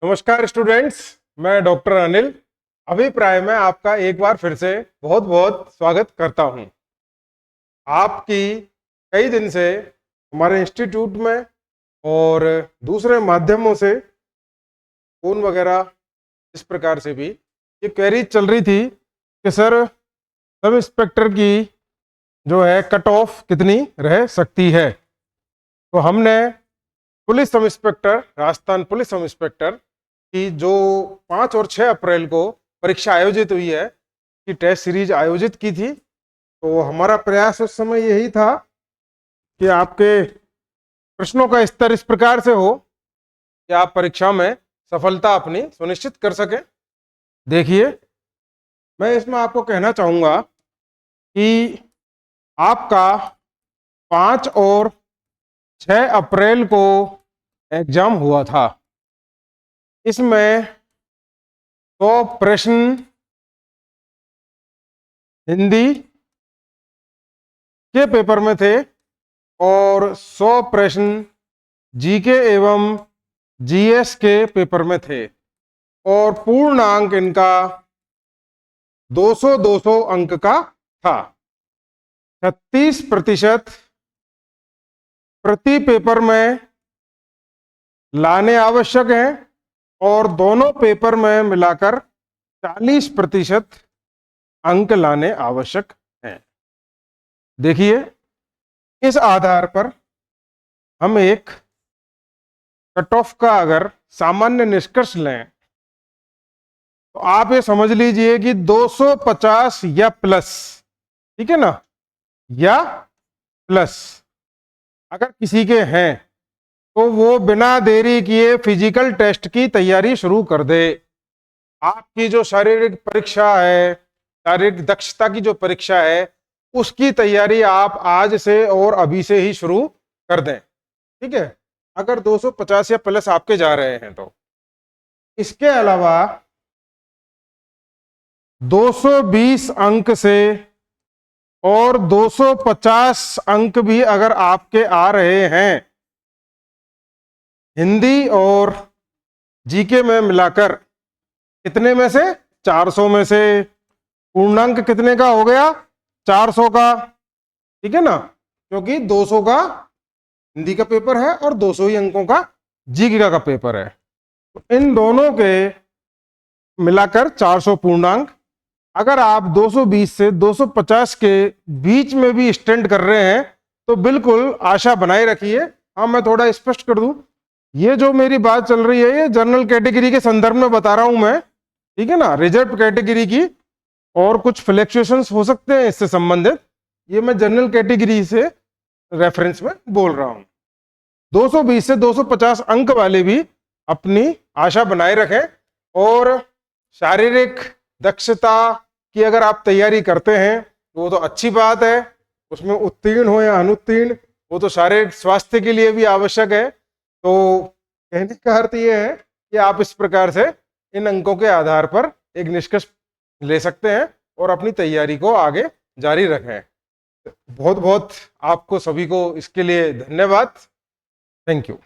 नमस्कार स्टूडेंट्स, मैं डॉक्टर अनिल अभिप्राय में आपका एक बार फिर से बहुत बहुत स्वागत करता हूं। आपकी कई दिन से हमारे इंस्टीट्यूट में और दूसरे माध्यमों से फोन वगैरह इस प्रकार से भी ये क्वेरी चल रही थी कि सर सब इंस्पेक्टर की जो है कट ऑफ कितनी रह सकती है। तो हमने police sub inspector, Rajasthan police sub inspector की जो 5 और 6 अप्रैल को परीक्षा आयोजित हुई है कि टेस्ट सीरीज आयोजित की थी। तो हमारा प्रयास उस समय यही था कि आपके प्रश्नों का स्तर इस प्रकार से हो कि आप परीक्षा में सफलता अपनी सुनिश्चित कर सकें। देखिए, मैं इसमें आपको कहना चाहूँगा कि आपका 5 और 6 अप्रैल को एग्जाम हुआ था। इसमें 100 प्रश्न हिंदी के पेपर में थे और 100 प्रश्न जीके एवं जीएस के पेपर में थे और पूर्णांक इनका 200 अंक का था। 36% प्रति पेपर में लाने आवश्यक हैं और दोनों पेपर में मिलाकर 40% अंक लाने आवश्यक हैं। देखिए, इस आधार पर हम एक कट ऑफ का अगर सामान्य निष्कर्ष लें तो आप ये समझ लीजिए कि 250 या प्लस, ठीक है ना, या प्लस अगर किसी के हैं तो वो बिना देरी किए फिजिकल टेस्ट की तैयारी शुरू कर दे। आपकी जो शारीरिक परीक्षा है, शारीरिक दक्षता की जो परीक्षा है, उसकी तैयारी आप आज से और अभी से ही शुरू कर दें, ठीक है, अगर 250 या प्लस आपके जा रहे हैं तो। इसके अलावा 220 अंक से और 250 अंक भी अगर आपके आ रहे हैं हिंदी और जीके में मिलाकर, कितने में से? 400 में से। पूर्णांक कितने का हो गया? 400 का, ठीक है ना, क्योंकि 200 का हिंदी का पेपर है और 200 ही अंकों का जीके का पेपर है। तो इन दोनों के मिलाकर 400 पूर्णांक। अगर आप 220 से 250 के बीच में भी स्टैंड कर रहे हैं तो बिल्कुल आशा बनाए रखिए। हाँ, मैं थोड़ा स्पष्ट कर दूं, ये जो मेरी बात चल रही है ये जनरल कैटेगरी के संदर्भ में बता रहा हूं मैं, ठीक है ना, रिजर्व कैटेगरी की, और कुछ फ्लैक्चुएशंस हो सकते हैं इससे संबंधित। ये मैं जनरल कैटेगरी से रेफरेंस में बोल रहा हूं। 220 से 250 अंक वाले भी अपनी आशा बनाए रखें और शारीरिक दक्षता की अगर आप तैयारी करते हैं तो वो तो अच्छी बात है, उसमें उत्तीर्ण हो या अनुत्तीर्ण, वो तो शारीरिक स्वास्थ्य के लिए भी आवश्यक है। तो कहने का अर्थ ये है कि आप इस प्रकार से इन अंकों के आधार पर एक निष्कर्ष ले सकते हैं और अपनी तैयारी को आगे जारी रखें। बहुत बहुत आपको सभी को इसके लिए धन्यवाद। Thank you.